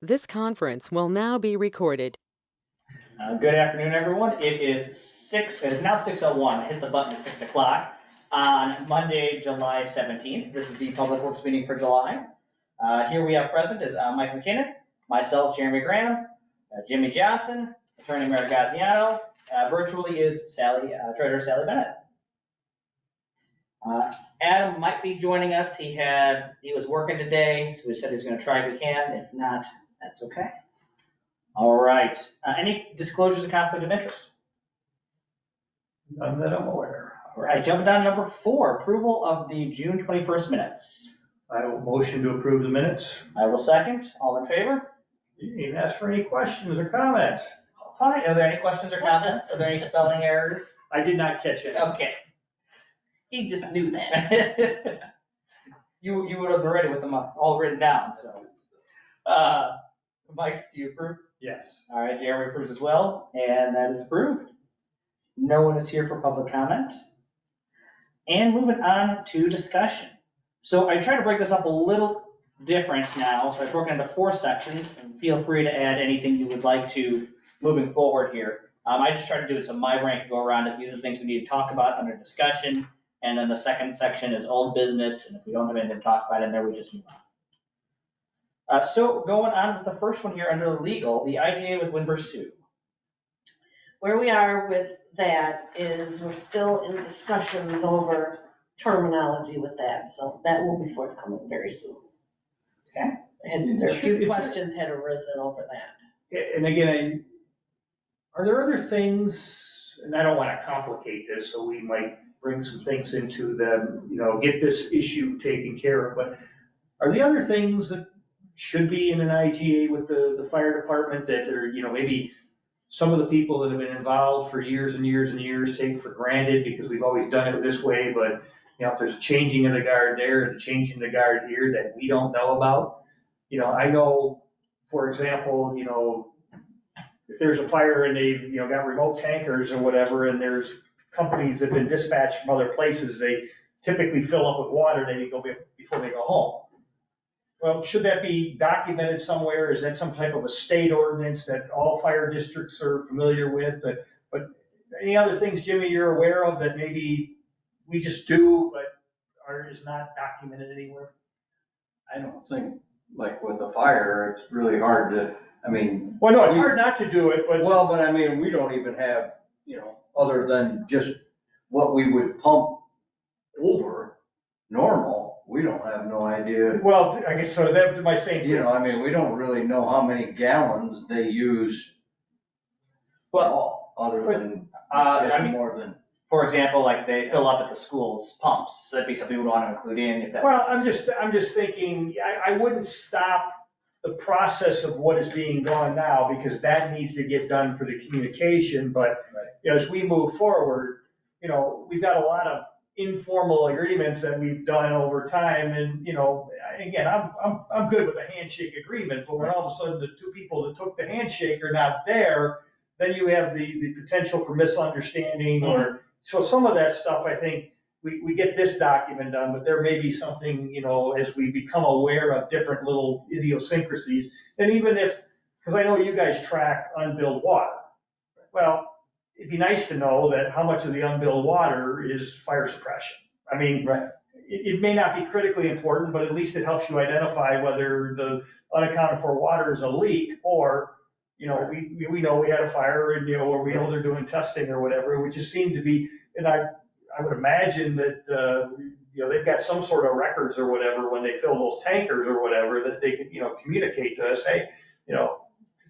This conference will now be recorded. Good afternoon, everyone. It is now 6:01. I hit the button at 6 o'clock on Monday, July 17th. This is the Public Works meeting for July. Here we have present is Mike McKinnon, myself, Jeremy Graham, Jimmy Johnson, Attorney Mary Gaziano. Virtually is Treasurer Sally Bennett. Adam might be joining us. He was working today, so he said he's going to try if he can. If not, that's okay. All right. Any disclosures of conflict of interest? None that I'm aware All right, jumping down to number 4, approval of the June 21st minutes. of. I will motion to approve the minutes. I will second. All in favor? You didn't even ask for any questions or comments. Fine. Are there any questions or comments? Are there any spelling errors? I did not catch it. Okay. He just knew that. You would have been ready with them all written down, so. Mike, do you approve? Yes. All right, Jeremy approves as well, and that is approved. No one is here for public comment. And moving on to discussion. So I tried to break this up a little different now, so I've broken into 4 sections, and feel free to add anything you would like to moving forward here. I just tried to do it so my brain could go around it. These are the things we need to talk about under discussion, and then the second section is old business, and if we don't have anything to talk about in there, we just move on. So going on with the first one here under legal, the IGA with Winburn Sue. Where we are with that is we're still in discussions over terminology with that, so that will be forthcoming very soon. Okay. And there are a few questions had arisen over that. And again, are there other things, and I don't want to complicate this, so we might bring some things into get this issue taken care of, but are the other things that should be in an IGA with the fire department that are, maybe some of the people that have been involved for years and years and years take for granted because we've always done it this way, but if there's a changing of the guard there and a changing of the guard here that we don't know about. I know, for example, if there's a fire and they've, got remote tankers or whatever, and there's companies that have been dispatched from other places, they typically fill up with water before they go home. Well, should that be documented somewhere? Is that some type of a state ordinance that all fire districts are familiar with? But any other things, Jimmy, you're aware of that maybe we just do, but is not documented anywhere? I don't think, like with the fire, it's really hard to, Well, no, it's hard not to do it, but. well, but we don't even have, other than just what we would pump over normal, we don't have no idea. Well, I guess so, that's my same. We don't really know how many gallons they use. Well, other than, more than. For example, like they fill up at the school's pumps, so that'd be something we would want to include in if that. Well, I'm just thinking, I wouldn't stop the process of what is being done now, because that needs to get done for the communication, but as we move forward, we've got a lot of informal agreements that we've done over time, and, again, I'm good with a handshake agreement, but when all of a sudden the 2 people that took the handshake are not there, then you have the potential for misunderstanding, or, so some of that stuff, I think, we get this document done, but there may be something, as we become aware of different little idiosyncrasies, and even if, because I know you guys track unbilled water. Well, it'd be nice to know that how much of the unbilled water is fire suppression. Right. It may not be critically important, but at least it helps you identify whether the unaccounted for water is a leak, or, we know we had a fire, and, or we know they're doing testing or whatever, which just seemed to be, and I would imagine that, they've got some sort of records or whatever when they fill those tankers or whatever, that they could, communicate to us, hey,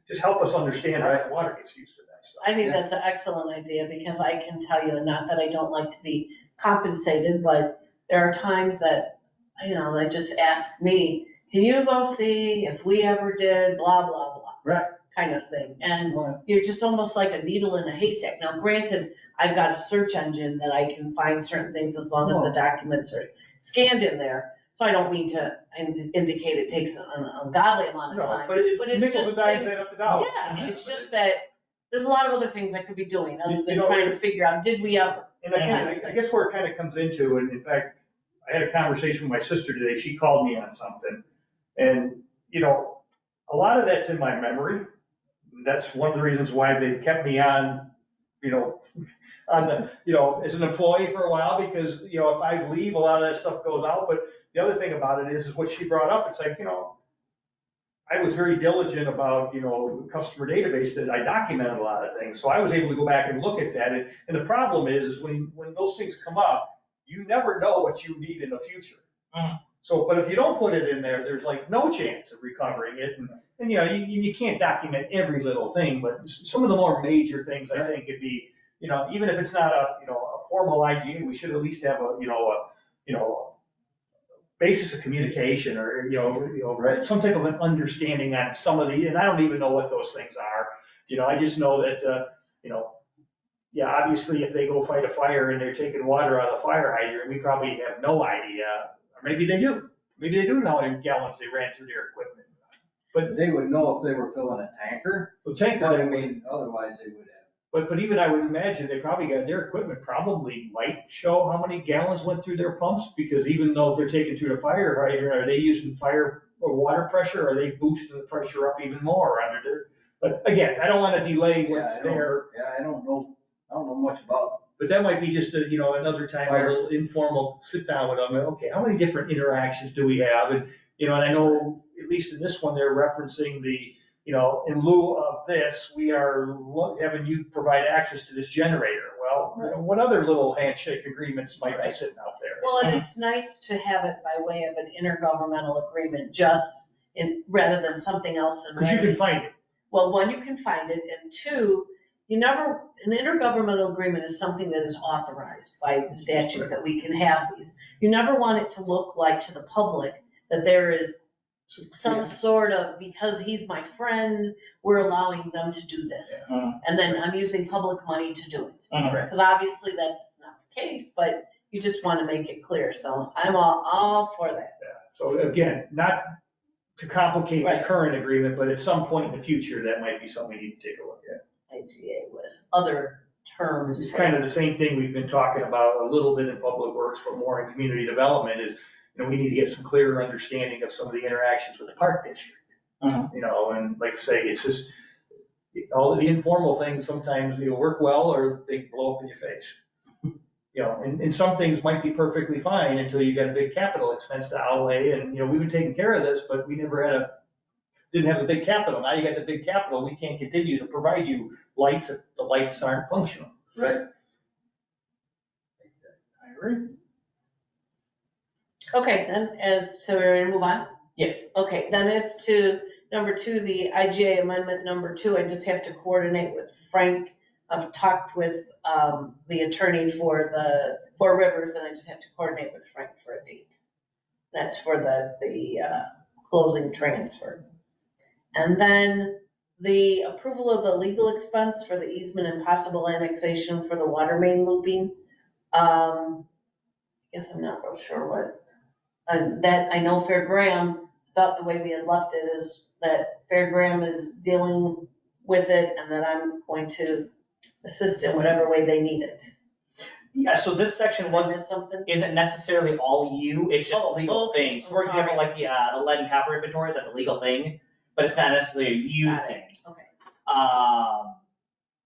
just help us understand how that water gets used to that stuff. I think that's an excellent idea, because I can tell you, not that I don't like to be compensated, but there are times that, they just ask me, can you go see if we ever did blah, blah, blah. Right. Kind of thing. And you're just almost like a needle in a haystack. Now, granted, I've got a search engine that I can find certain things as long as the documents are scanned in there. So I don't mean to indicate it takes an ungodly amount of time. But it's nickels just and dimes things- add up to dollars. Yeah, it's just that there's a lot of other things I could be doing other You than know, trying to figure out, did we ever? And I guess where it kind of comes into, and in fact, I had a conversation with my sister today, she called me on something, and, a lot of that's in my memory. That's one of the reasons why they kept me on, as an employee for a while, because, if I leave, a lot of that stuff goes out. But the other thing about it is what she brought up. It's like, I was very diligent about, the customer database, that I documented a lot of things. So I was able to go back and look at that. And the problem is when those things come up, you never know what you need in the future. So, but if you don't put it in there, there's like no chance of recovering it. And you can't document every little thing, but some of the more major things, I think, could be, even if it's not a formal IGA, we should at least have a basis of communication, or, Right. some type of an understanding on some of the, and I don't even know what those things are. I just know that, yeah, obviously if they go fight a fire and they're taking water out of the fire hydrant, we probably have no idea, or maybe they do. Maybe they do know how many gallons they ran through their equipment. But they would know if they were filling a tanker, So tanker, but I mean, otherwise they would have. But even I would imagine they probably got, their equipment probably might show how many gallons went through their pumps, because even though if they're taking through the fire hydrant, are they using fire or water pressure, or are they boosting the pressure up even more under there? But again, I don't wanna delay what's there, Yeah, I don't know much about. but that might be just another time, a little informal sit down with them, and, okay, how many different interactions do we have? And I know, at least in this one, they're referencing the, in lieu of this, we are having you provide access to this generator. Well, what other little handshake agreements might be sitting out there? Well, and it's nice to have it by way of an intergovernmental agreement, just rather than something else in Because you writing. can find it. Well, one, you can find it, and two, an intergovernmental agreement is something that is authorized by the statute that we can have these. You never want it to look like to the public that there is some sort of, because he's my friend, we're allowing them to do this. And then I'm using public money to do it. Because obviously that's not the case, but you just want to make it clear. So I'm all for that. Yeah. So again, not to complicate the Right. current agreement, but at some point in the future, that might be something we need to take a look at. IGA with other terms. It's kind of the same thing we've been talking about a little bit in public works, but more in community development is, we need to get some clearer understanding of some of the interactions with the park district. And like I say, it's just, all of the informal things sometimes, work well, or they blow up in your face. And some things might be perfectly fine until you get a big capital expense to outlay, and, we've been taking care of this, but we never didn't have a big capital. Now you got the big capital, we can't continue to provide you lights if the lights aren't functional. Right. I agree. Okay, then so we're ready to move on? Yes. Okay, then as to number 2, the IGA amendment number 2, I just have to coordinate with Frank. I've talked with the attorney for the Four Rivers, and I just have to coordinate with Frank for a date. That's for the closing transfer. And then the approval of the legal expense for the easement and possible annexation for the water main looping. Guess I'm not real sure what. That, I know Fair Graham thought the way we had left it is that Fair Graham is dealing with it, and that I'm going to assist in whatever way they need it. Yeah, so this section Was it something? isn't necessarily all you, it's just Oh, legal oh, things. For oh, example, sorry. like the lead and copper inventory, that's a legal thing, but it's not necessarily a you Got it. thing. Okay.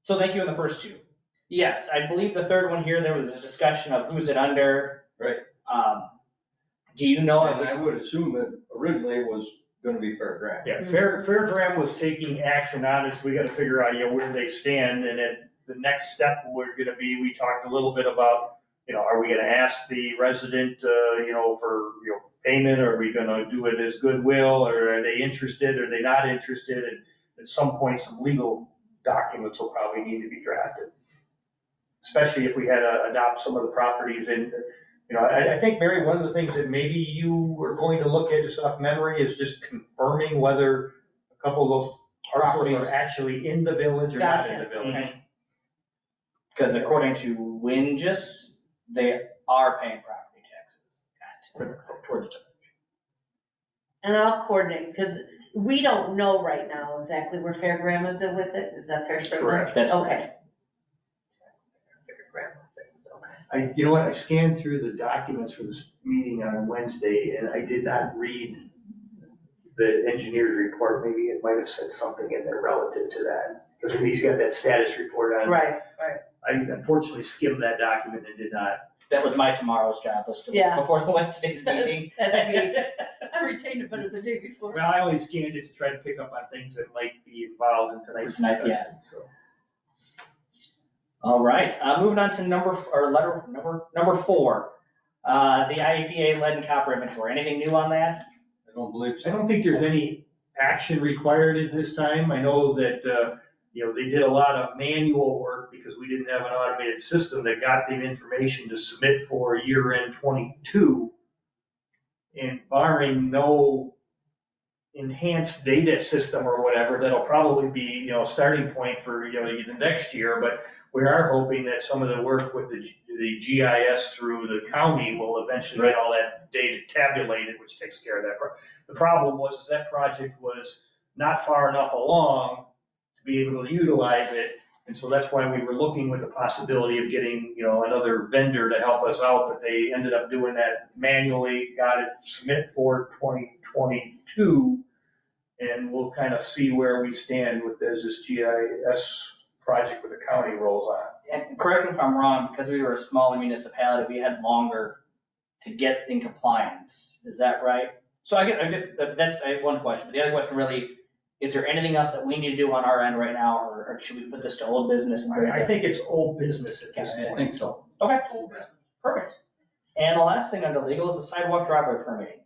So thank you on the first 2. Yes, I believe the third one here, there was a discussion of who's it under. Right. Do you know? And I would assume that originally it was gonna be Fair Grant. Yeah, Fair Graham was taking action on it, so we gotta figure out, where they stand, and then the next step we're gonna be, we talked a little bit about, are we gonna ask the resident, for, payment, or are we gonna do it as goodwill, or are they interested, or are they not interested, and at some point, some legal documents will probably need to be drafted. Especially if we had to adopt some of the properties in, I think, Mary, one of the things that maybe you are going to look at just off memory is just confirming whether a couple of those parcels are actually in the village or not in the village. Because according to Wingis, they are paying property taxes towards the. And I'll coordinate, because we don't know right now exactly where Fair Graham is with it. Is that fair statement? Correct. That's Okay. correct. Fair Graham is okay. You know what, I scanned through the documents for this meeting on Wednesday, and I did not read the engineer's report, maybe it might have said something in there relative to that. Because he's got that status report on. Right. I unfortunately skimmed that document and did not. That was my tomorrow's job, was to, Yeah. before the Wednesday's meeting. That's me. I retained it better the day before. Well, I only scanned it to try to pick up on things that might be involved in tonight's Tonight's, discussion. yes. So. All right, moving on to number 4, the IEPA lead and copper inventory. Anything new on that? I don't believe I so. don't think there's any action required at this time. I know that, they did a lot of manual work because we didn't have an automated system that got the information to submit for year-end '22. And barring no enhanced data system or whatever, that'll probably be, a starting point for, the next year. But we are hoping that some of the work with the GIS through the county will eventually get all that data tabulated, which takes care of that. The problem was that project was not far enough along to be able to utilize it. And so that's why we were looking with the possibility of getting, another vendor to help us out, but they ended up doing that manually, got it submit for 2022. And we'll kind of see where we stand with as this GIS project with the county rolls on. And correct me if I'm wrong, because we were a smaller municipality, we had longer to get in compliance. Is that right? So I have one question, but the other question really, is there anything else that we need to do on our end right now, or should we put this to old business? I think it's old business at this I point. think so. Okay, perfect. And the last thing under legal is the sidewalk driveway permitting.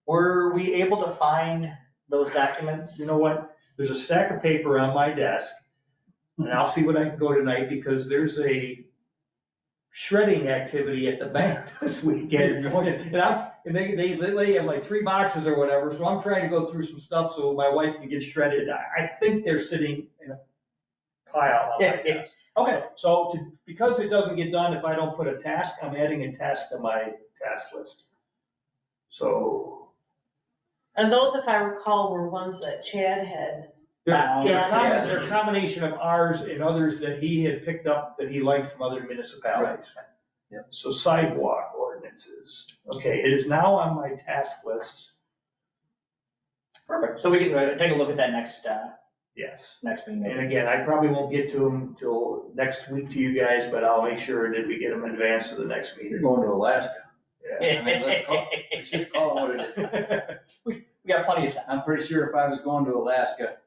Were we able to find those documents? You know what? There's a stack of paper on my desk, and I'll see what I can go tonight, because there's a shredding activity at the bank this weekend. And they have like 3 boxes or whatever, so I'm trying to go through some stuff so my wife can get shredded. I think they're sitting in a pile on my desk. Okay, So because it doesn't get done if I don't put a task, I'm adding a task to my task list. So And those, if I recall, were ones that Chad had. they're a combination of ours and others that he had picked up that he liked from other municipalities. Yep. So sidewalk ordinances. Okay, it is now on my task list. perfect. So we can take a look at that next Yes. meeting. And again, I probably won't get to them till next week to you guys, but I'll make sure that we get them in advance of the next You're meeting. going to Alaska. Yeah. I mean, let's just call it what it is. We got plenty of time. I'm pretty sure if I was going to Alaska,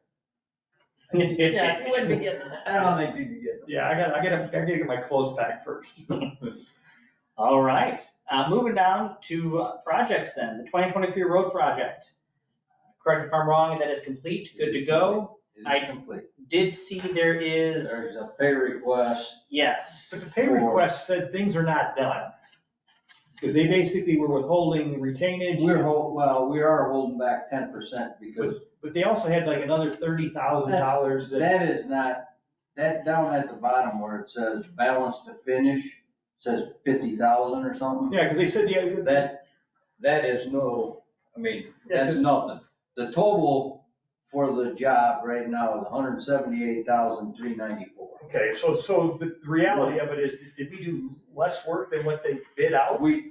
Yeah, you wouldn't be getting that. I don't think you'd be getting them. Yeah, I gotta get my clothes packed first. All right, moving down to projects then, the 2023 road project. Correct me if I'm wrong, that is complete, good to go. It I- is complete. Did see there is, There's a pay request. yes. But the pay request said things are not done. Because they basically were withholding retainage. We are holding back 10% because But they also had like another $30,000 that, that is not, that down at the bottom where it says balance to finish, says 50,000 or something. yeah, because they said, yeah, That is no, I mean, Yeah, that's 'cause- nothing. The total for the job right now is 178,394. okay, so the reality of it is, did we do less work than what they bid out? We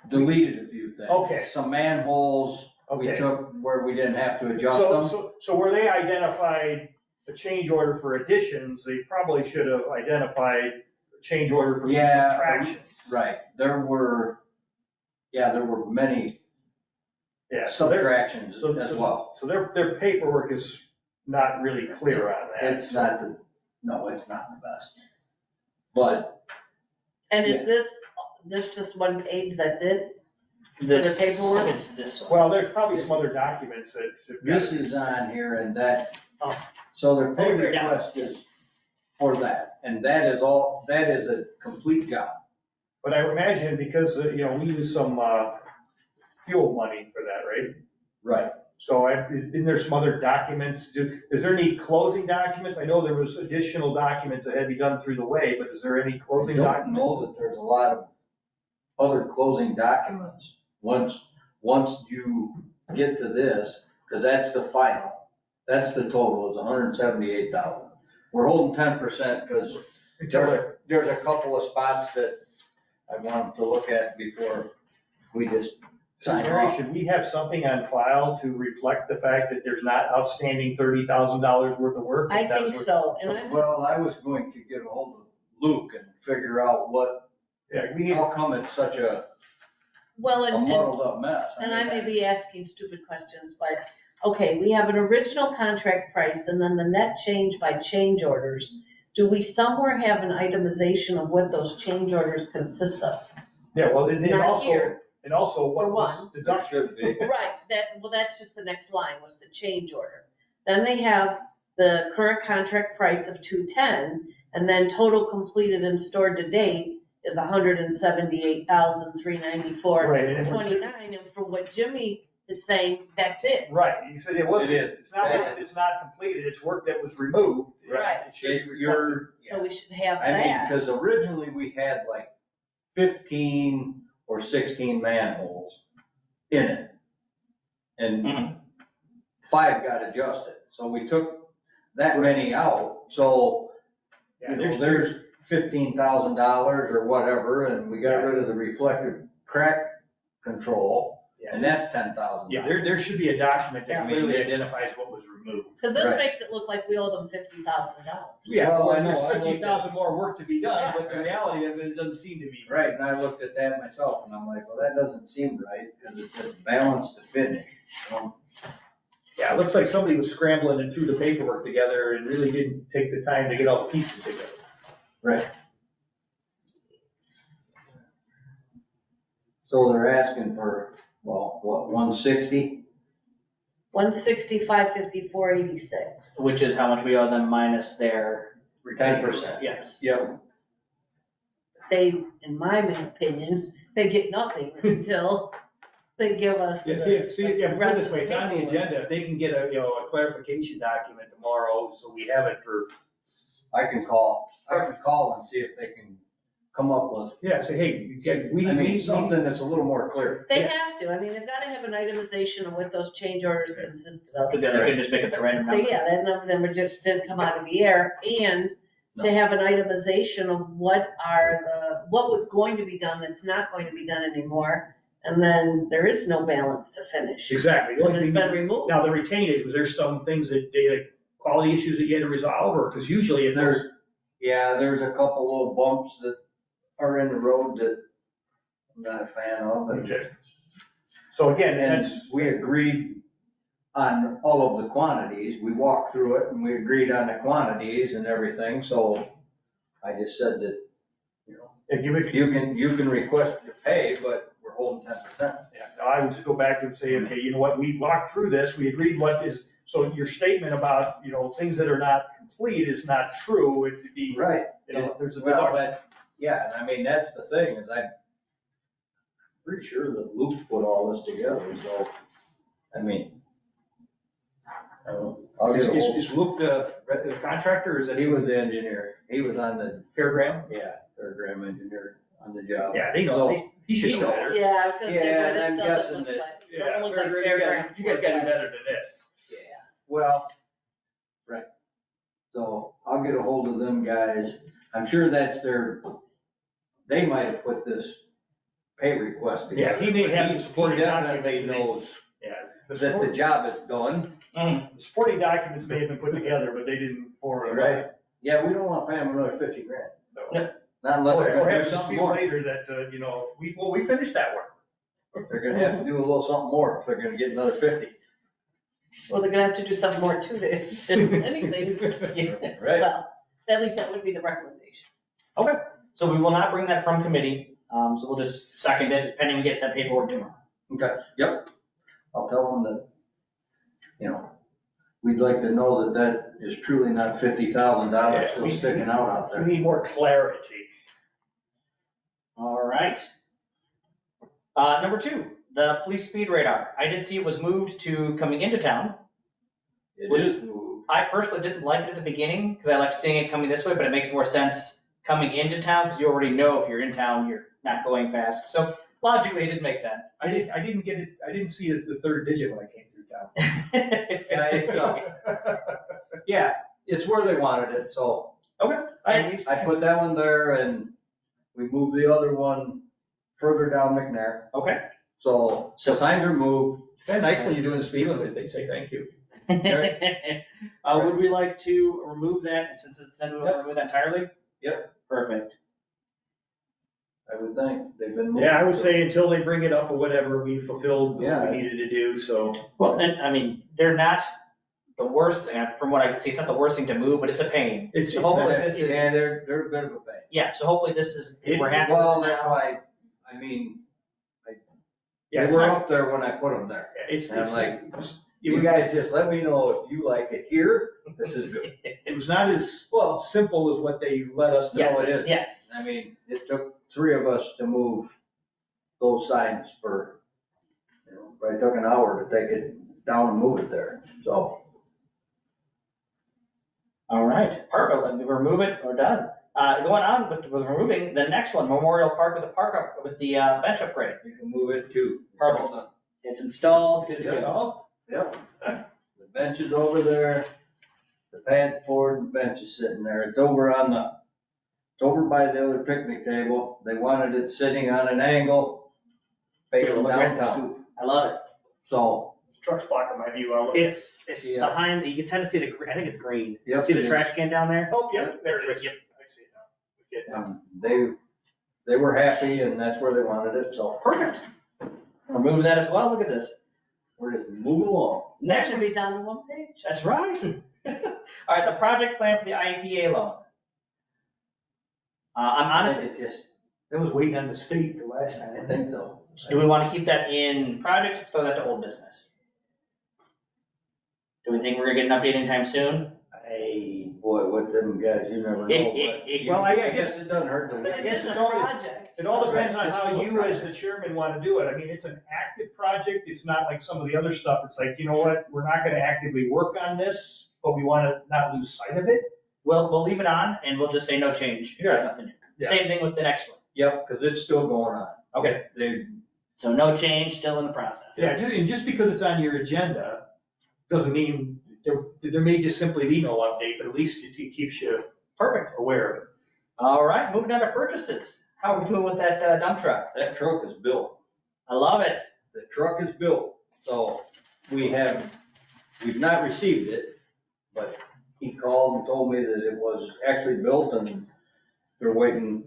deleted a few things. Okay. Some manholes we Okay. took where we didn't have to adjust them. So where they identified a change order for additions, they probably should have identified a change order for some Yeah. subtraction. Right, there were many Yeah, so they're, subtractions as well. so their paperwork is not really clear on that. It's not it's not the best. But And is this just one page, that's it? The paperwork? It's this one. Well, there's probably some other documents that. this is on here and that, Oh. so their pay Oh, yeah. request is for that. And that is a complete job. But I imagine because, we use some fuel money for that, right? Right. So isn't there some other documents? Is there any closing documents? I know there was additional documents that had to be done through the way, but is there any I closing don't documents? know that there's a lot of other closing documents. Once you get to this, because that's the final, that's the total, is 178,000. We're holding 10% because there's a couple of spots that I wanted to look at before we just So sign Mary, off. should we have something on file to reflect the fact that there's not outstanding $30,000 worth of work? I That's think what- so, and I'm just, Well, I was going to get a hold of Luke and figure out Yeah, we need, how come it's such a well, and muddled up mess. And I mean, may be asking stupid questions, but, okay, we have an original contract price and then the net change by change orders. Do we somewhere have an itemization of what those change orders consist of? yeah, well, It's and not also, here. and also what For was one. There deduction. should be. Right, that's just the next line, was the change order. Then they have the current contract price of 210, and then total completed and stored to date is 178,394.29, Right, and and for what Jimmy is saying, that's it. right, you said it was, It is. it's not, work it's not completed, it's work that was removed. Right. It should be You're, So we should have I mean, that. because originally we had like 15 or 16 manholes in it. And Mhm. 5 got adjusted, so we took that many out, so, Yeah, you know, there's $15,000 or whatever, and we got rid of the reflective crack control, and that's $10,000. Yeah, there should be a document Yeah. that clearly identifies what was removed. Because this Right. makes it look like we owe them $50,000. Yeah, Well, well, I know, there's I looked at- 15,000 more work to be done, but the Right. reality of it doesn't seem to be. Right, and I looked at that myself, and I'm like, well, that doesn't seem right, because it says balance to finish. Yeah, it looks like somebody was scrambling and threw the paperwork together and really didn't take the time to get all the pieces together. Right. So they're asking for, well, what, 160? 165.54.86. Which is how much we owe them minus their 10%. Yes. Yep. They, in my opinion, they get nothing until they give us the Yeah, see, yeah, put it rest this of way, the it's on the paperwork. agenda, if they can get a, you know, a clarification document tomorrow, so we have it for, I can call and see if they can come up with, yeah, say, hey, you get, we I mean, need something. something that's a little more clear. They have to, I mean, they've got to have an itemization of what those change orders consisted of. But then they could just make up the random So, number. yeah, that number just didn't come out of the air, and to have an itemization of what was going to be done that's not going to be done anymore, and then there is no balance to finish. Exactly. The Because only it's thing- been removed. Now, the retainage, was there some things that, like, quality issues that you had to resolve, or, because usually if there's, There's a couple little bumps that are in the road that I'm not a fan of, and okay. So again, And that's, we agreed on all of the quantities, we walked through it and we agreed on the quantities and everything, so I just said that, you know, if you would, you can request to pay, but we're holding 10%. yeah, I would just go back and say, okay, you know what, we walked through this, we agreed what is, so your statement about, you know, things that are not complete is not true, it would be, Right. you know, there's a Well, deduction. that's, yeah, and I mean, that's the thing, is I'm pretty sure that Luke put all this together, so, I mean, I'll Is, get a hold. is Luke the contractor, or is it? He was the engineer, he was on the, Fairground? fairground engineer on the job. Yeah, they know, So, he should he know knows. better. Yeah, I was gonna say, Yeah, boy, and this I'm doesn't guessing look that- like, Yeah, doesn't look like you guys- fairground. you guys gotta do better than this. Yeah, well, right. So I'll get a hold of them guys. I'm sure that's they might have put this pay request Yeah, together. he may have but the supporting He definitely documents. knows Yeah. The that the support- job is done. Mhm. the supporting documents may have been put together, but they didn't forward. Right. Yeah, we don't want to pay them another 50 grand. So- Not unless they're Or gonna have do to something dispute more. later that, you know, we finished that work. They're gonna have to do a little something more if they're gonna get another 50. Well, they're gonna have to do something more too to, anything. Right. Well, at least that would be the recommendation. Okay, so we will not bring that from committee, so we'll just second it, depending we get that paperwork tomorrow. Okay, yep. I'll tell them that, you know, we'd like to know that that is truly not $50,000 Yeah, still we- sticking out We there. need more clarity. All right. Number 2, the police speed radar. I did see it was moved to coming into town. It is moved. I personally didn't like it at the beginning, because I liked seeing it coming this way, but it makes more sense coming into town, because you already know if you're in town, you're not going fast. So logically, it didn't make sense. I didn't get it, I didn't see the third digit when I came through town. Yeah, it's, yeah, it's where they wanted it, so Okay. I put that one there and we moved the other one further down McNair. Okay, So signs are moved. Kind of nice when you're doing the speed limit, they say thank you. Would we like to remove that, and since it's then we'll remove that entirely? Yep. Perfect. I would think they've been moved. Yeah, I would say until they bring it up or whatever, we fulfilled what Yeah. we needed to do, so. Well, and, I mean, they're not the worst, from what I can see, it's not the worst thing to move, but it's a pain. It's, So hopefully it's, this is, Yeah, they're a bit of a pain. yeah, so hopefully this is, we're happy Well, with it that's now. why, I mean, yeah, they it's were not, up there when I put them there. it's, And I'm it's like, you you guys just let me know if you like it here, this is good. it was not as, well, simple as what they let us know Yes, it is. yes. I mean, it took 3 of us to move those signs for, probably took an hour to take it down and move it there, so. All right, perfect, let me remove it, we're done. Going on with removing, the next one, Memorial Park with the bench upgrade. You can move it too. Perfect. It's installed, good to Yeah. go. Yep. The bench is over there, the pad's poured, the bench is sitting there. It's over it's over by the other picnic table. They wanted it sitting on an angle facing Look at the downtown. I love it. So, Truck's blocking my view, I'll look. It's Yeah. behind, you can kind of see the, I think it's green. Yep, See the it is. trash can down there? Oh, yep, there it is. Yep. I see it now. they were happy and that's where they wanted it, so Perfect. Remove that as well, look at this. we're just moving along. That Next should one, be down to one page. that's right. All right, the project plan for the IPA loan. I'm honestly, It's just, That was waiting on the state the last I time. think so. do we want to keep that in projects or throw that to old business? Do we think we're gonna get an update anytime soon? Hey, boy, with them guys, you never know, but. Well, I guess- it doesn't hurt to look But at it is it. a project. It all so- depends on It's how still a you as project. the chairman want to do it. I mean, it's an active project. It's not like some of the other stuff. It's like, you know what, we're not going to actively work on this, but we want to not lose sight of it. We'll leave it on and we'll just say no change. Yeah. Nothing new. Yeah. Same thing with the next one. Yep, because it's still going on. Okay. They, So no change, still in the process. Yeah, and just because it's on your agenda doesn't mean, there may just simply be no update, but at least it keeps you Perfect. aware of it. All right, moving on to purchases. How are we doing with that dump truck? that truck is built. I love it. The truck is built, so we've not received it, but he called and told me that it was actually built and they're waiting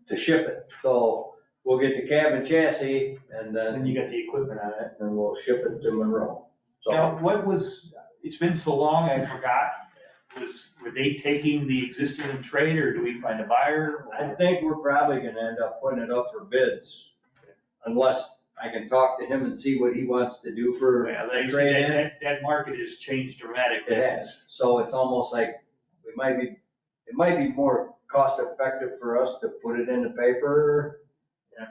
to ship it. So we'll get the cab and chassis and And you then, got the equipment on it. we'll ship it to Monroe. Now, So, it's been so long, I forgot, were they taking the existing trade or do we find a buyer? I think we're probably gonna end up putting it up for bids unless I can talk to him and see what he wants to do for Well, they the say trade in. that market has changed dramatically. It has, so it's almost like it might be more cost effective for us to put it in the paper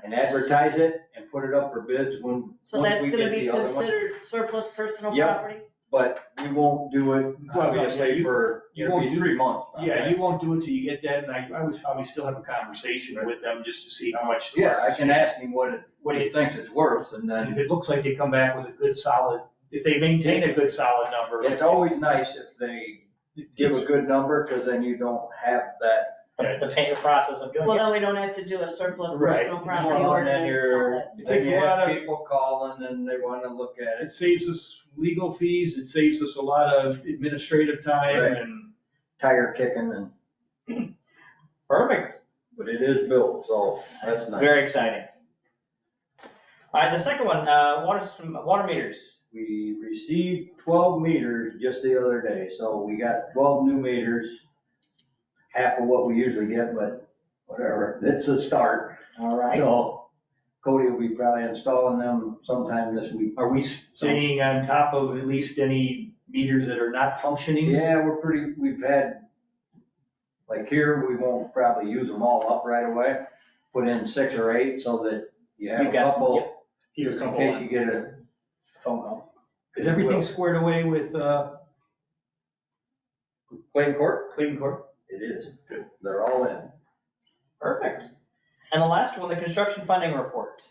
and advertise it and put it up for bids once So that's we gonna get be the other one. considered surplus personal Yep. property? But we won't do it Well, yeah, obviously you- for, you it'll be won't do- 3 months. Yeah, you won't do it till you get that, and I would probably still have a conversation with them just to see how much. Yeah, I can ask him what he thinks it's worth and And then if it looks like they come back with a good solid, if they maintain a good solid number. it's always nice if they give a good number, because then you don't have that. The process of doing Well, it. then we don't have to do a surplus Right. personal property And then ordinance. you're, and all that It stuff. then takes you a lot have of- people calling and they want to look at It it. saves us legal fees, it saves us a lot of administrative time Right. and. Tire kicking Perfect. but it is built, so that's nice. Very exciting. All right, the second one, water meters. We received 12 meters just the other day, so we got 12 new meters. Half of what we usually get, but whatever, it's a start. All right. So Cody will be probably installing them sometime this week. Are we staying on top of at least any meters that are not functioning? Yeah, we've had, like here, we won't probably use them all up right away. Put in 6 or 8 so that you have a You've got some, couple, yep. just in case you get a phone call. Is everything squared away with, Clayton Court? Clean Court? It is. They're all in. Perfect. And the last one, the construction funding report.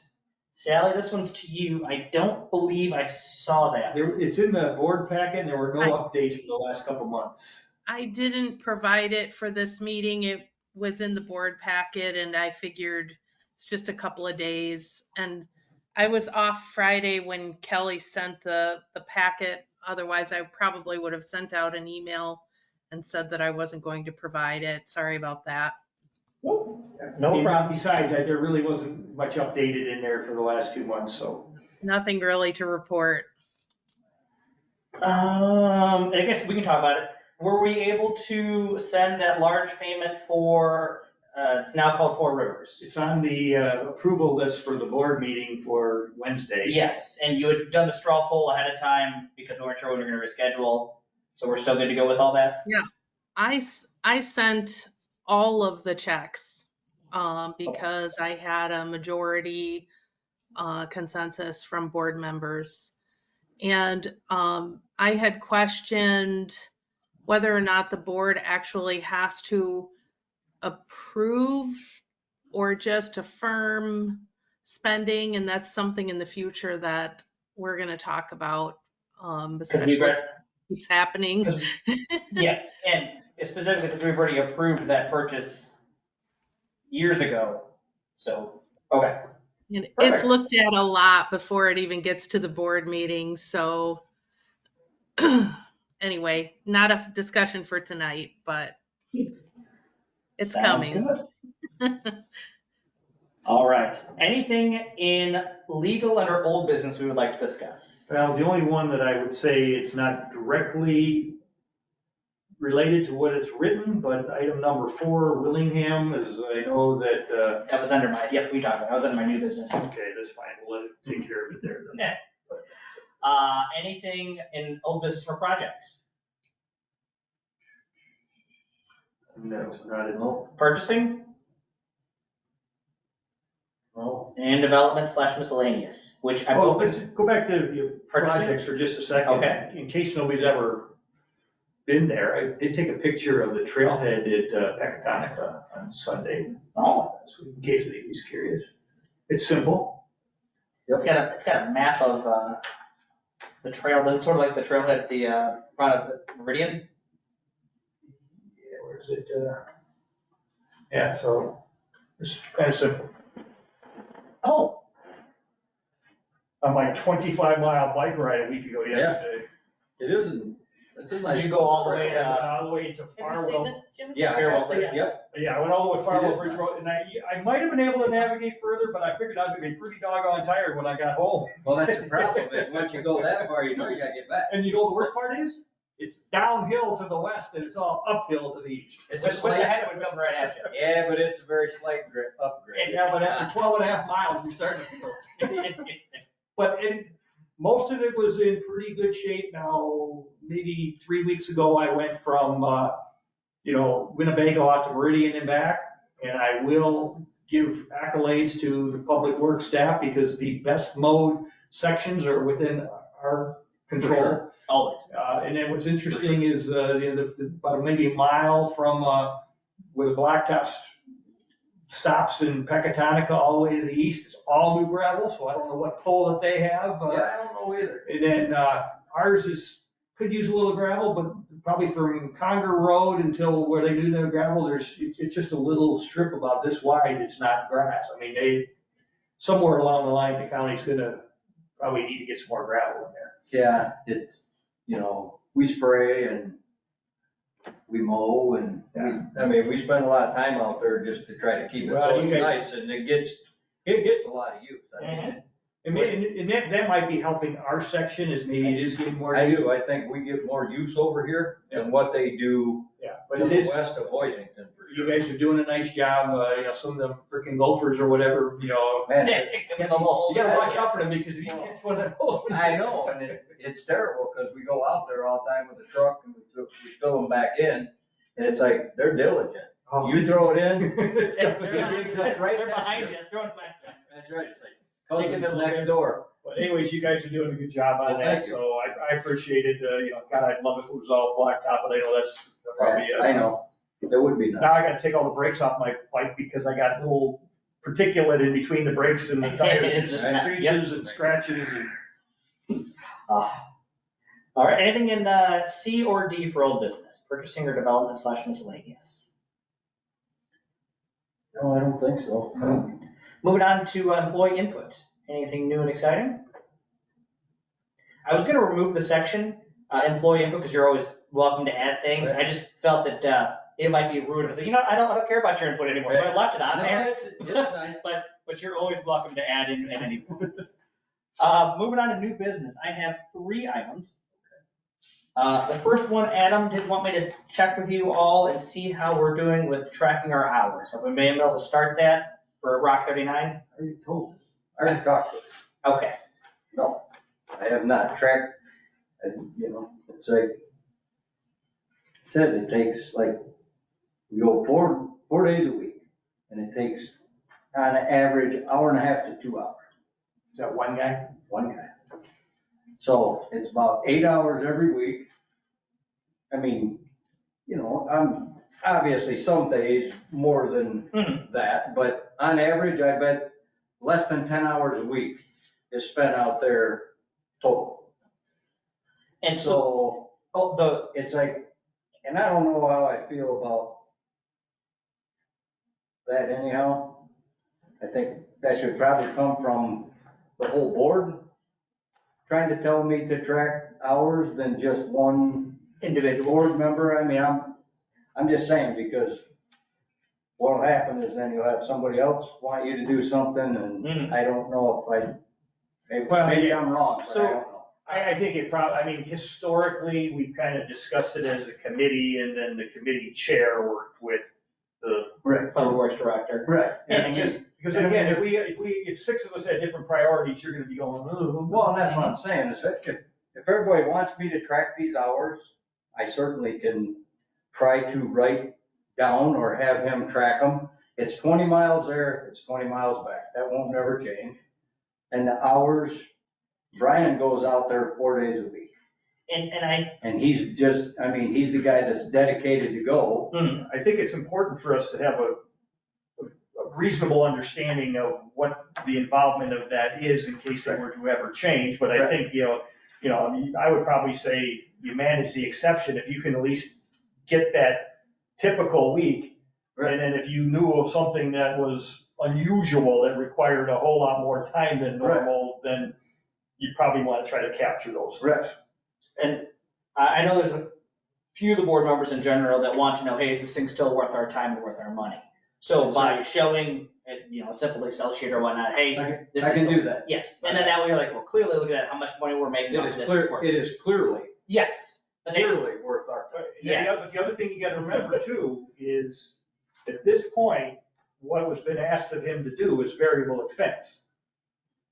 Sally, this one's to you. I don't believe I saw that. It's in the board packet, and there were no updates in the last couple months. I didn't provide it for this meeting. It was in the board packet and I figured it's just a couple of days. And I was off Friday when Kelly sent the packet. Otherwise, I probably would have sent out an email and said that I wasn't going to provide it. Sorry about that. No problem. Besides that, there really wasn't much updated in there for the last 2 months, so. Nothing really to report. I guess we can talk about it. Were we able to send that large payment for, it's now called Four Rivers? It's on the approval list for the board meeting for Wednesday. Yes, and you had done the straw poll ahead of time because we weren't sure when we were gonna reschedule, so we're still good to go with all that? I sent all of the checks because I had a majority consensus from board members. And I had questioned whether or not the board actually has to approve or just affirm spending, and that's something in the future that we're going to talk about, especially as it keeps happening. Yes, and specifically because we've already approved that purchase years ago, so, okay. And it's Perfect. looked at a lot before it even gets to the board meeting, so anyway, not a discussion for tonight, but it's Sounds coming. good. All right, anything in legal under old business we would like to discuss? Well, the only one that I would say it's not directly related to what it's written, but item number 4, Willingham, is, I know that, That was under my, yep, we talked about it, that was under my new business. okay, that's fine, we'll let it take care of it there then. Anything in old business for projects? No, it's not in all. Purchasing No. and development / miscellaneous, which I Oh, hope let's go back to your Purchasing? projects for just a second. Okay. In case nobody's ever been there, I did take a picture of the trailhead at Pecatonica on Sunday, Oh, so in case anybody's curious. It's simple. it's got a map of, the trail, it's sort of like the trailhead at the, front of the Meridian. Yeah, where is it? Yeah, so it's kind of simple. Oh, On my 25-mile bike ride a week ago yesterday. It isn't, it's a nice. did you go all the way I went to, all the way to Have you seen Farwell. this, Jim? Yeah, Farewell, yep. Yeah, I went all the way to Farwell It is Bridge Road, and I might have been able to navigate further, but I figured I was gonna be pretty doggone tired when I got home. Well, that's the problem, is once you go that far, you know you gotta get back. And you know, the worst part is, it's downhill to the west and it's all uphill to the east. It's a with the slight, headwind coming right at you. yeah, but it's a very slight upgrade. Yeah, but after 12 and a half miles, you're starting to feel it. But most of it was in pretty good shape now. Maybe 3 weeks ago, I went from, Winnebago out to Meridian and back. And I will give accolades to the public works staff because the best mowed sections are within our control. Always. And then what's interesting is, about maybe a mile from, where the blacktop stops in Pecatonica all the way to the east, it's all new gravel, so I don't know what toll that they have. Yeah, I don't know either. And then, ours could use a little gravel, but probably from Conger Road until where they do their gravel, it's just a little strip about this wide, it's not grass. I mean, somewhere along the line, the county's gonna probably need to get some more gravel in there. Yeah, it's, we spray and we mow and, we spend a lot of time out there just to try to keep it, Well, so you it's guys- nice, and it gets a lot of use. And that might be helping our section, is maybe it is getting more. I use. do, I think we get more use over here than what they do Yeah, to but the it is, west of Hoisington, for you sure. guys are doing a nice job, some of them freaking loafers or whatever, Man, you gotta watch out for them, because if you catch one of those. I know, and it's terrible, because we go out there all the time with the truck, and we fill them back in, and it's like, they're diligent. Oh. You throw it in, It's got- They're behind you, throwing back. that's right, it's like, Chicken cousins little next bits. door. But anyways, you guys are doing a good job on Well, that, thank you. so I appreciate it, God, I'd love if it was all blacktop, but I know that's probably. I know, it would be nice. Now I gotta take all the brakes off my bike because I got little particulate in between the brakes and the tires, It's- and creases and scratches and. All right, anything in C or D for old business, purchasing or development / miscellaneous? No, I don't think so. Moving on to employee input. Anything new and exciting? I was gonna remove the section, employee input, because you're always welcome to add things. I just felt that, it might be rude if I said, I don't care about your input anymore, so I left it on No, there. it's nice. But you're always welcome to add in at any point. Moving on to new business, I have 3 items. The first one, Adam did want me to check with you all and see how we're doing with tracking our hours. Have we been able to start that for Rock 39? I already told you. I already talked to her. Okay, No, I have not tracked, it's like, said it takes like, we go 4 days a week, and it takes on an average hour and a half to 2 hours, Is that one guy? one guy. So it's about 8 hours every week. I mean, I'm obviously some days more than that, but on average, I bet less than 10 hours a week is spent out there total. and so, So it's like, and I don't know how I feel about that anyhow. I think that should probably come from the whole board, trying to tell me to track hours than just one individual, board member. I mean, I'm just saying, because what'll happen is then you'll have somebody else want you to do something, and I don't know if maybe I'm wrong, but I don't know. I think I mean, historically, we kind of discussed it as a committee, and then the committee chair worked with the. Right. public works director. Right. Because again, if 6 of us had different priorities, you're gonna be going, oh. Well, that's what I'm saying, is that if everybody wants me to track these hours, I certainly can try to write down or have him track them. It's 20 miles there, it's 20 miles back, that won't never change. And the hours, Brian goes out there 4 days a week. And he's just, I mean, he's the guy that's dedicated to go. I think it's important for us to have a reasonable understanding of what the involvement of that is in case it were to ever change. But I think, I mean, I would probably say you manage the exception if you can at least get that typical week. Right. And then if you knew of something that was unusual that required a whole lot more time than normal, then you probably want to try to capture those. Right. And I know there's a few of the board members in general that want to know, hey, is this thing still worth our time and worth our money? So by showing, a simple Excel sheet or whatnot, hey. I can do that. Yes, and then that way you're like, well, clearly look at how much money we're making off this. It is clearly Yes. But they- worth our time. Yes. The other thing you gotta remember too is, at this point, what was been asked of him to do is variable expense.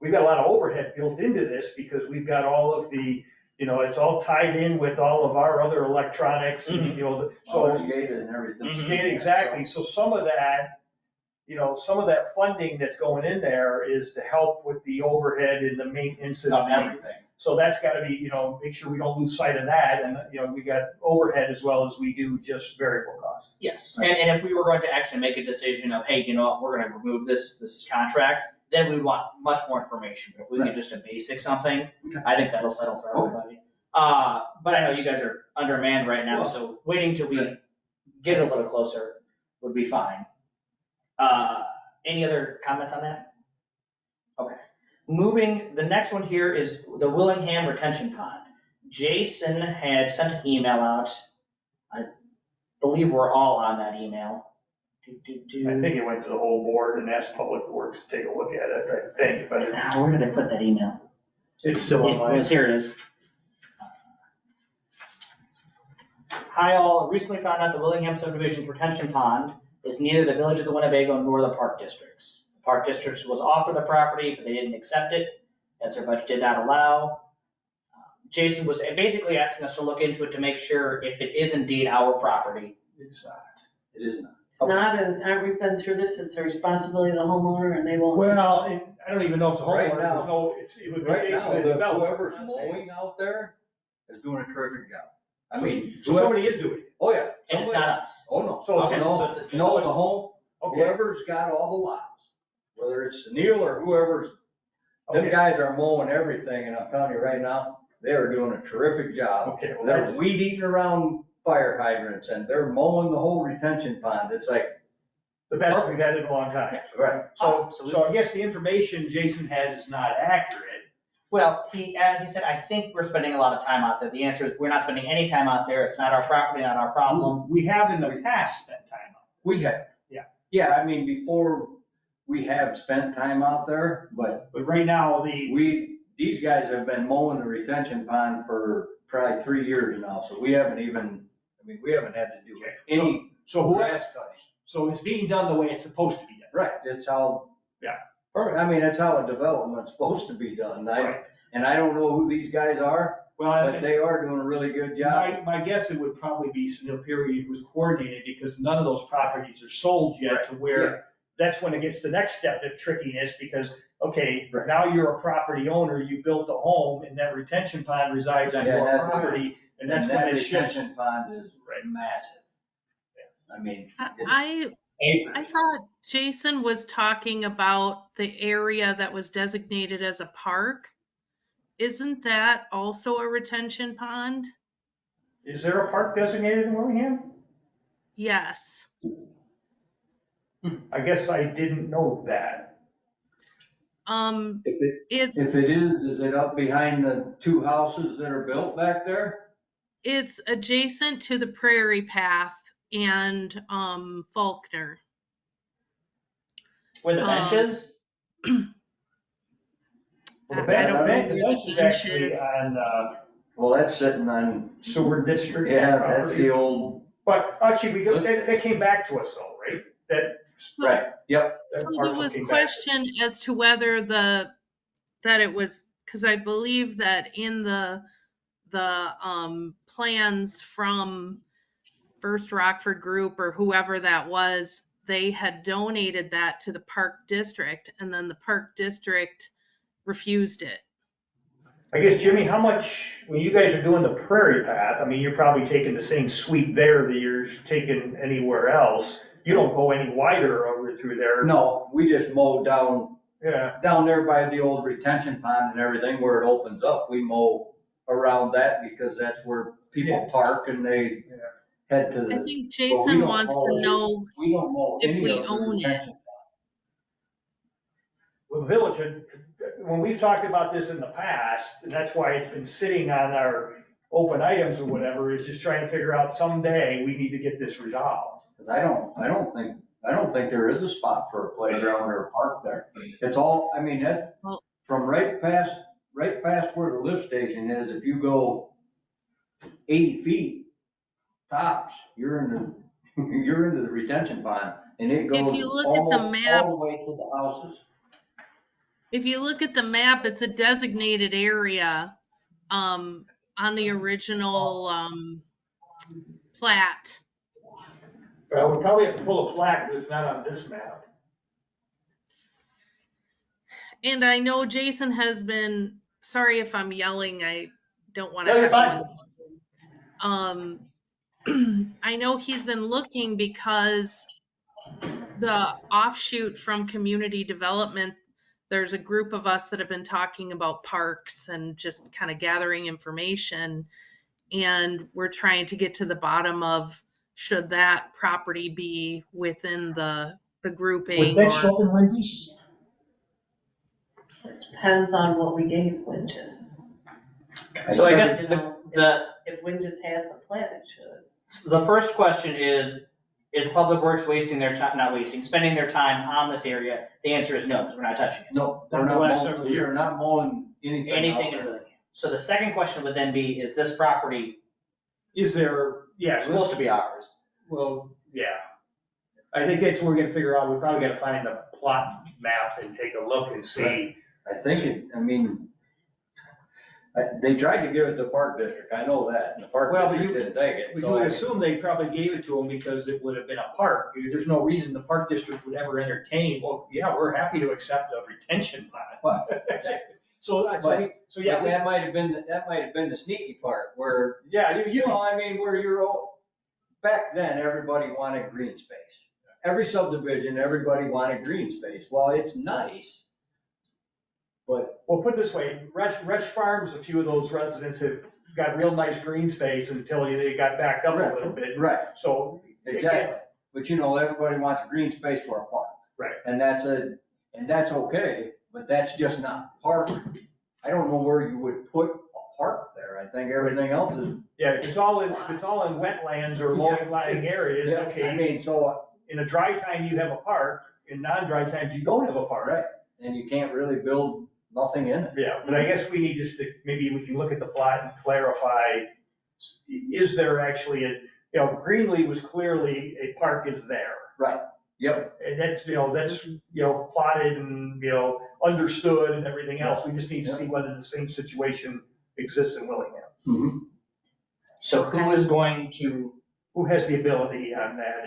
We've got a lot of overhead built into this because we've got all of the, it's all tied in with all of our other electronics, and, So so. it's gated and everything. Yeah, exactly, so some of that funding that's going in there is to help with the overhead and the maintenance and Of everything. So that's gotta be, make sure we don't lose sight of that, and, we got overhead as well as we do just variable costs. Yes, and if we were going to actually make a decision of, hey, we're gonna remove this contract, then we want much more information. But if we get just a basic something, I think that'll settle for everybody. But I know you guys are undermanned right now, so waiting till we get a little closer would be fine. Any other comments on that? Okay. The next one here is the Willingham Retention Pond. Jason had sent an email out. I believe we're all on that email. I think it went to the whole board and asked Public Works to take a look at it, I think, but Now, where did I put that email? it's still online. Here it is. Hi all, recently found out the Willingham subdivision's retention pond is neither the Village of the Winnebago nor the Park Districts. The Park Districts was offered the property, but they didn't accept it, as their budget did not allow. Jason was basically asking us to look into it to make sure if it is indeed our property. It's not. It is not. It's not, and aren't we been through this, it's the responsibility of the homeowner and they won't. Well, I don't even know if it's a Right homeowner, now- there's no, it would be Right now, basically the developer. whoever's mowing out there is doing a terrific job. I mean, So somebody is doing it. oh yeah. And it's not us. Oh, no. So Okay, No, so it's a- no, the home, Okay, whoever's got all the lots, whether it's Neil or whoever's, them okay, guys are mowing everything, and I'm telling you right now, they are doing a terrific job. okay, well, They're that's, weed eating around fire hydrants, and they're mowing the whole retention pond. It's like, The best we've had in a long time. Right. So I guess the information Jason has is not accurate. Well, he said, I think we're spending a lot of time out there. The answer is we're not spending any time out there. It's not our property, not our problem. We have in the past spent time out. We have. Yeah. Yeah, I mean, before, we have spent time out there, but But right now, these guys have been mowing the retention pond for probably 3 years now, so we haven't even, we haven't had to do any so who, grass cutting. so it's being done the way it's supposed to be done. Right, it's how. Yeah. Perfect, I mean, that's how a development's supposed to be done, Right. and I don't know who these guys are, Well, but they are doing a really good job. my guess, it would probably be Superior who's coordinated, because none of those properties are sold yet to where, that's when it gets the next step of trickiness, because, okay, Right. now you're a property owner, you built a home, and that retention pond resides on Yeah, your that's- property, and that's when that it shifts. retention pond is massive. I mean, I acres. thought Jason was talking about the area that was designated as a park. Isn't that also a retention pond? Is there a park designated in Willingham? Yes. I guess I didn't know that. It's, If it is it up behind the 2 houses that are built back there? it's adjacent to the Prairie Path and, Faulkner. Where the bench is? Well, I don't know where the the bench is bench actually is. on Well, that's sitting on, Sewer District. yeah, that's property. the old, But actually, they came back to us though, right? right, yep. that So there parcel was came back. question as to whether that it was, because I believe that in the plans from First Rockford Group or whoever that was, they had donated that to the Park District, and then the Park District refused it. I guess, Jimmy, how much, when you guys are doing the Prairie Path, I mean, you're probably taking the same sweep there that you're taking anywhere else. You don't go any wider over through there. No, we just mowed down Yeah, there by the old retention pond and everything where it opens up. We mow around that because that's where people park and they head to I the, think Jason don't wants mow to it. know we don't mow if any we of the own it. retention pond. well, the village, when we've talked about this in the past, and that's why it's been sitting on our open items or whatever, is just trying to figure out someday we need to get this resolved. Cause I don't think there is a spot for a playground or a park there. It's all, I mean, that, Well- from right past where the lift station is, if you go 80 feet tops, you're into the retention pond, and it goes you look at the almost map- all the way to the houses. If you look at the map, it's a designated area on the original plat. Well, we probably have to pull a plaque that's not on this map. And I know Jason has been, sorry if I'm yelling, I don't want to. No, you're fine. I know he's been looking because the offshoot from community development, there's a group of us that have been talking about parks and just kind of gathering information. And we're trying to get to the bottom of, should that property be within the grouping? Would that or- show up in Wendy's? Depends on what we gave Winches. So I guess You the, know, the, If Winches has the plan, it should. the first question is Public Works wasting their time, not wasting, spending their time on this area? The answer is no, because we're not touching it. No, Not we're the not last mowing, several years. we're not mowing anything out Anything in there. Willingham. So the second question would then be, is this property Is there, yeah, supposed to be ours? well, yeah. I think that's what we're gonna figure out. We probably gotta find a plot map and take a look and see. I think they tried to give it to the Park District, I know that, and the Park Well, but District didn't take it. We so would I- assume they probably gave it to them because it would have been a park. There's no reason the park district would ever entertain, well, yeah, we're happy to accept a retention pond. Well, exactly. So that's, But- so yeah, But that might have been the sneaky part, where, yeah, you can, I mean, where back then, everybody wanted green space. Every subdivision, everybody wanted green space. Well, it's nice, but well, put it this way, Rush Farms, a few of those residents have got real nice green space until they got backed up a little bit. right, So, exactly. but everybody wants a green space for a park. Right. And that's okay, but that's just not park. I don't know where you would put a park there. I think everything else is. Yeah, if it's all in wetlands or low-lying areas, I okay. mean, so, In a dry time, you have a park, in non-dry times, you don't have a park. right, and you can't really build nothing in it. Yeah, but I guess we need just to, maybe we can look at the plot and clarify, is there actually Greenlee was clearly, a park is there. Yep. And that's plotted and, understood and everything else. We just need to see whether the same situation exists in Willingham. So who is going to, Who has the ability on that?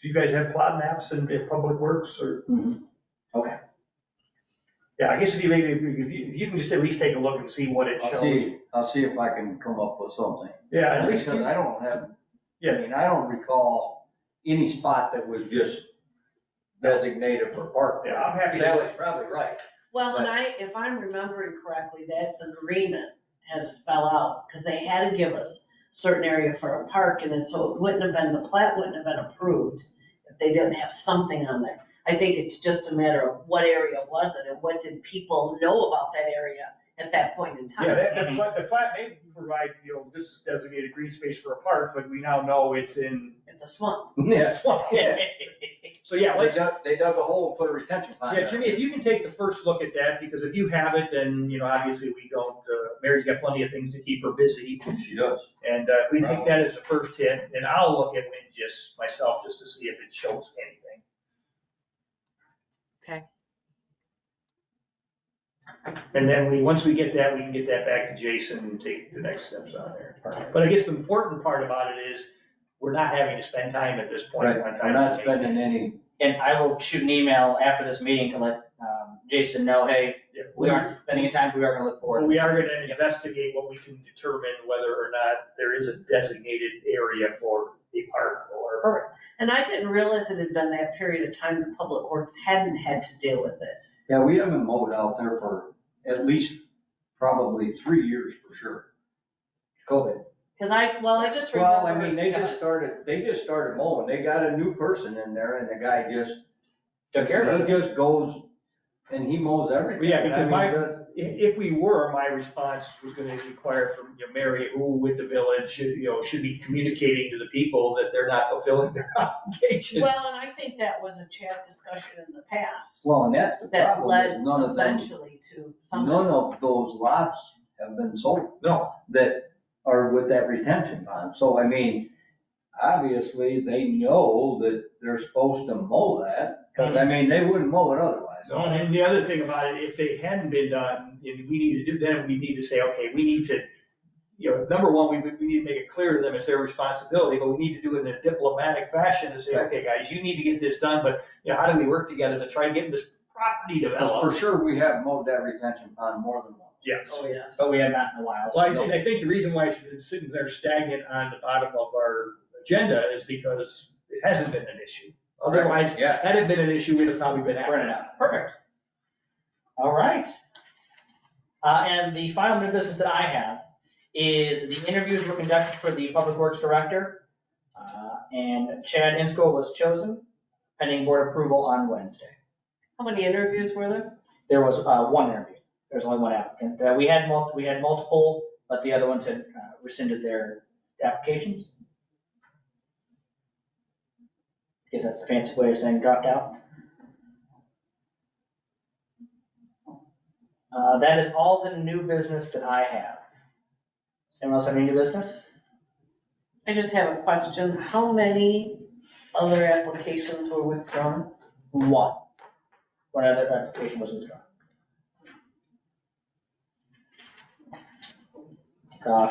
Do you guys have plot maps in Public Works or? okay, Yeah, I guess if you can just at least take a look and see what it shows. I'll see if I can come up with something. Yeah, at least, Because I don't have, Yeah. I mean, I don't recall any spot that was just designated for park. Yeah, I'm happy to- Sally's probably right. Well, and if I'm remembering correctly, that agreement had to spell out, because they had to give us certain area for a park, and then so it wouldn't have been, the plat wouldn't have been approved if they didn't have something on there. I think it's just a matter of what area was it, and what did people know about that area at that point in time. yeah, the plat may provide, this is designated green space for a park, but we now know it's in. It's a swamp. Yeah. So yeah, They dug a hole and put a retention pond Yeah, there. Jimmy, if you can take the first look at that, because if you have it, then, obviously we don't, Mary's got plenty of things to keep her busy. She does. And if we take that as a first hit, then I'll look at Windjust myself just to see if it shows anything. Okay. And then once we get that, we can get that back to Jason and take the next steps on there. But I guess the important part about it is, we're not having to spend time at this point. Right, on we're time. not spending any, and I will shoot an email after this meeting to let Jason know, hey, we aren't spending any time, we are gonna look But forward. we are gonna investigate what we can determine whether or not there is a designated area for a park or. And I didn't realize it had been that period of time the Public Works hadn't had to deal with it. yeah, we haven't mowed out there for at least probably 3 years for sure. COVID. Because I just remember. Well, I mean, they just started mowing. They got a new person in there and the guy just, Took care of he it. just goes and he mows everything. Yeah, because I mean, if we were, my response was gonna inquire from, Mary, who with the village should be communicating to the people that they're not fulfilling their obligation. Well, and I think that was a chat discussion in the past Well, and that's the that problem, led is none of them, eventually to something. none of those lots have been sold No, that are with that retention pond. So, I mean, obviously, they know that they're supposed to mow that, because, I mean, they wouldn't mow it otherwise. and the other thing about it, if they hadn't been done, and we need to do, then we need to say, okay, we need to, number one, we need to make it clear to them it's their responsibility, but we need to do it in a diplomatic fashion to say, Right. okay, guys, you need to get this done, but, how do we work together to try and get this property Because developed? for sure, we have mowed that retention pond more than once. Yes. Oh, yes. But we have not in a while. so Well, no. I think the reason why it's been sitting there stagnant on the bottom of our agenda is because it hasn't been an issue. Otherwise, Yeah. had it been an issue, we'd have probably been Burn after it it. out. Perfect. All right. And the final new business that I have is the interviews were conducted for the Public Works Director. And Chad Insko was chosen, pending board approval on Wednesday. How many interviews were there? There was one interview. There's only one applicant. We had multiple, but the other ones had rescinded their applications. Guess that's the fancy way of saying dropped out. That is all the new business that I have. Does anyone else have any new business? I just have a question. How many other applications were withdrawn? One. One other application was withdrawn.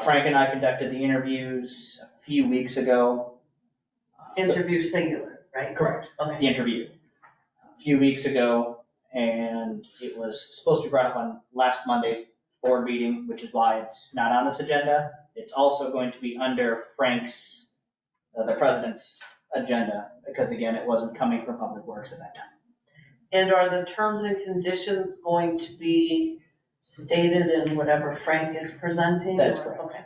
Frank and I conducted the interviews a few weeks ago. Interview singular, right? Correct. Okay. The interview a few weeks ago, and it was supposed to be brought up on last Monday's board meeting, which is why it's not on this agenda. It's also going to be under Frank's, the president's agenda, because again, it wasn't coming from Public Works at that time. And are the terms and conditions going to be stated in whatever Frank is presenting? That's or- correct. Okay.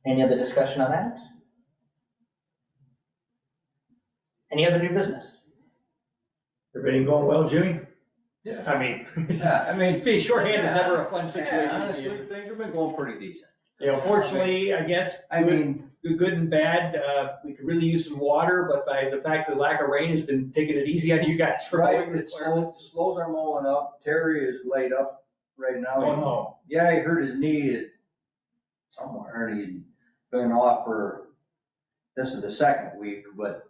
Any other discussion on that? Any other new business? Everything going well, Jimmy? Yeah. I mean, Yeah, I mean. being shorthanded is never a fun Yeah, situation. honestly, things have been going pretty decent. Yeah, fortunately, I guess, I mean, good and bad, we could really use some water, but by the fact of the lack of rain has been taking it easy on you guys for right, mowing it requirements. slows our mowing up. Terry is laid up right now. Oh, no. Yeah, he hurt his knee somewhere, and he's been off for, this is the second week, but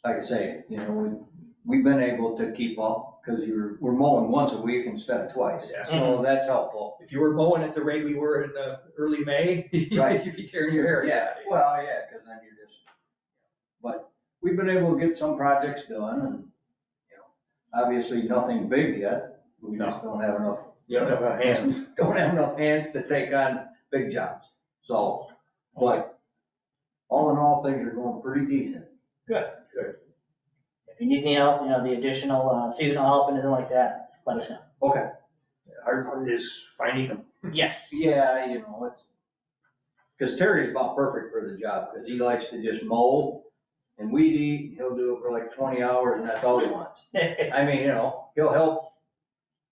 like I say, you know, we've been able to keep up, because we're mowing once a week instead of twice, Yeah. so that's helpful. If you were mowing at the rate we were in early May, Right. you'd be tearing your hair. Yeah, well, yeah, because then you're just, but we've been able to get some projects done, and, you know, obviously nothing big yet. We just don't have enough, You don't have a hand. don't have enough hands to take on big jobs, so, but all in all, things are going pretty decent. Good. If you need any help, you know, the additional seasonal help, anything like that, let us know. Okay. Hard part is finding them. Yes. Yeah, you know, it's, because Terry's about perfect for the job, because he likes to just mow and weed eat. He'll do it for like 20 hours, and that's all he wants. I mean, you know, he'll help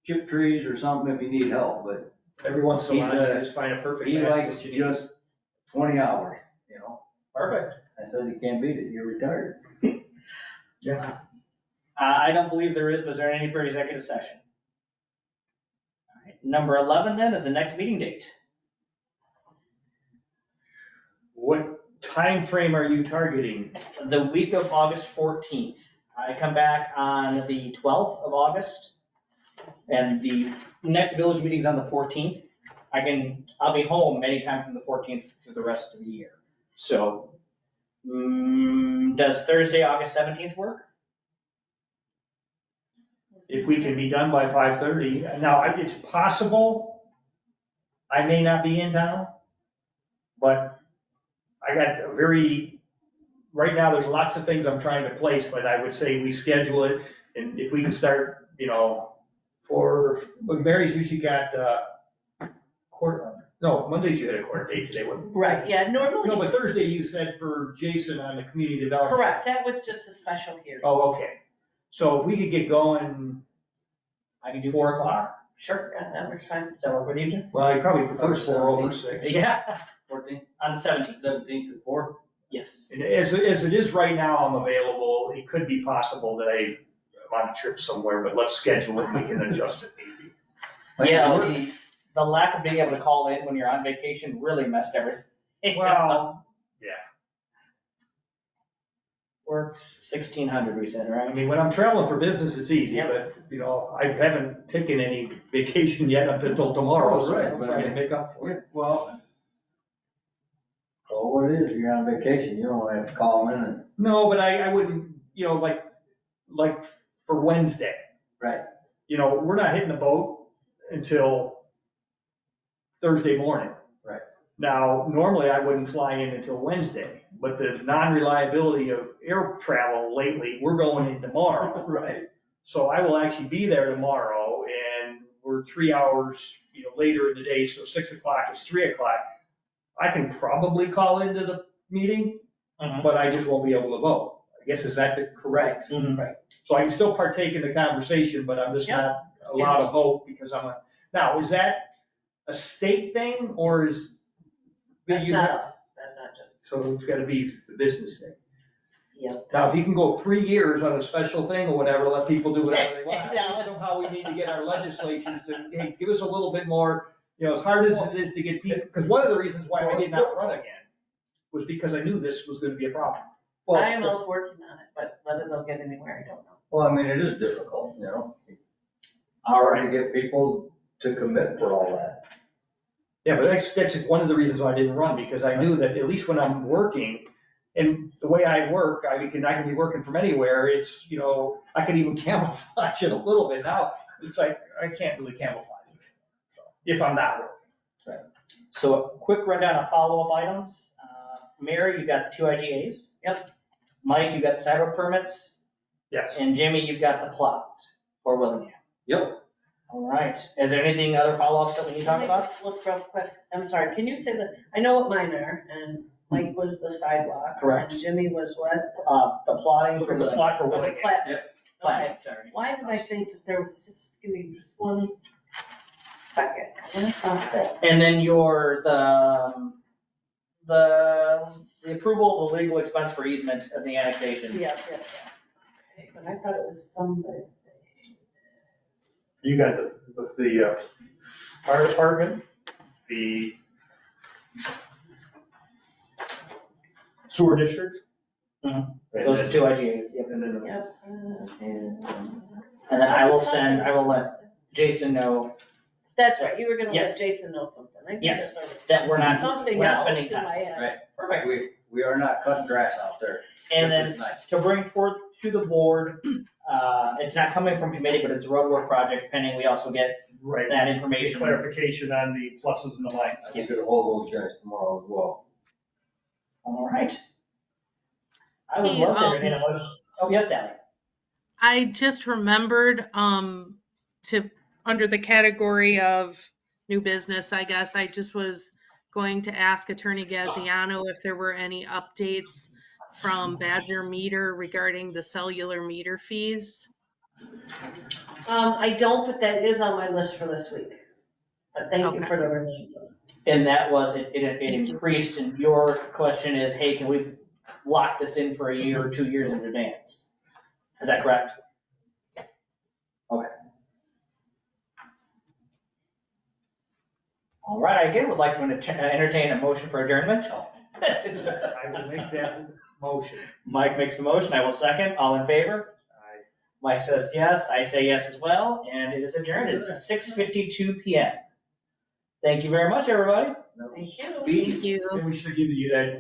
chip trees or something if you need help, but Every once in a while, He's, you just find a perfect he match. likes what you need. just 20 hours, you know. Perfect. I said, you can't beat it, you're retired. Yeah. I don't believe there is, but is there any for executive session? All right, number 11 then is the next meeting date. What time frame are you targeting? The week of August 14th. I come back on the 12th of August, and the next village meeting's on the 14th. I'll be home anytime from the 14th through the rest of the year. So, does Thursday, August 17th work? If we can be done by 5:30. Now, it's possible I may not be in town, but I got right now, there's lots of things I'm trying to place, but I would say we schedule it, and if we can start, you know, but Mary's usually got, Monday's you had a court date today, wasn't it? Right, yeah, No, normally, but Thursday you said for Jason on the community development. correct, that was just a special hearing. Oh, okay. So if we could get going, I can do 4 o'clock. Sure. Yeah, that works fine. Does that work with you, Jim? Well, you probably prefer 4 over 6. Yeah, 14th, on the 17th. 17th to 4. Yes. And as it is right now, I'm available. It could be possible that I'm on a trip somewhere, but let's schedule it and we can adjust it maybe. Yeah, the lack of being able to call in when you're on vacation really messed everything. Well, yeah. Works 1600, we said, I right? mean, when I'm traveling for business, it's easy, Yep. but, you know, I haven't taken any vacation yet up until tomorrow, so Right, I'm but trying I to mean- make up for it. Well, what it is, you're on vacation, you don't have to call in and. No, but I wouldn't, you know, like for Wednesday. Right. You know, we're not hitting the boat until Thursday morning. Right. Now, normally I wouldn't fly in until Wednesday, but the non-reliability of air travel lately, we're going in tomorrow. Right. So I will actually be there tomorrow, and we're 3 hours, you know, later in the day, so 6 o'clock is 3 o'clock. I can probably call into the meeting, Mhm. but I just won't be able to vote. I guess, is that the correct? Mhm. Right. So I can still partake in the conversation, but I'm just not allowed to vote because now, is that a state thing, or is? That's not us, that's not just, So it's gotta be the business thing. Yep. Now, if you can go 3 years on a special thing or whatever, let people do whatever they want. No. Somehow we need to get our legislatures to, hey, give us a little bit more, you know, as hard as it is to get people, because one of the reasons why I did not run again was because I knew this was gonna be a problem. Well, IML's working on it, but whether they'll get anywhere, I don't know. well, I mean, it is difficult, you know. Hard to get people to commit for all that. Yeah, but that's one of the reasons why I didn't run, because I knew that at least when I'm working, and the way I work, I can be working from anywhere, it's, you know, I can even camouflage it a little bit. Now, it's like, I can't really camouflage it, so, if I'm not working. So a quick rundown of follow-up items. Mary, you've got the 2 IGAs. Yep. Mike, you've got the sidewalk permits. Yes. And Jimmy, you've got the plot for Willingham. Yep. All right, is there anything other follow-ups that we need to talk Let me about? just look real quick. I'm sorry, can you say I know what mine are, and Mike was the sidewalk. Correct. And Jimmy was what? The plotting for The the plot for The Willingham. plat. Okay. plat, sorry. Why did I think that there was, just give me just one second. Okay. And then the approval of the legal expense for easement of the annexation. Yeah. Okay, but I thought it was somebody. You got the fire department, the sewer district. Mhm. And Those are then- two IGAs, yep. And then Yep. And then I will let Jason know That's right, you were gonna let Yes. Jason know something. I think Yes, that's right. that we're not Something else spending in time. my head. Right. Perfect. We are not cutting grass out there, And which then is nice. to bring forth to the board, it's not coming from committee, but it's a roadwork project pending. We also get right, that any information. clarification on the pluses and the minuses. I'm gonna hold those guys tomorrow as well. All right. I would Hey, love to entertain a motion. Oh, yes, Sally. I just remembered, under the category of new business, I guess, I just was going to ask Attorney Gaziano if there were any updates from Badger Meter regarding the cellular meter fees. I don't, but that is on my list for this week. But thank you Okay. for the reminder. And that was, it Thank you. increased, and your question is, hey, can we lock this in for a year or 2 years in advance? Is that correct? Okay. All right, I again would like to entertain a motion for adjournment. I will make that motion. Mike makes the motion, I will second. All in favor? Mike says yes, I say yes as well, and it is adjourned. It's 6:52 PM. Thank you very much, everybody. Thank you. Thank you. Maybe we should give you that,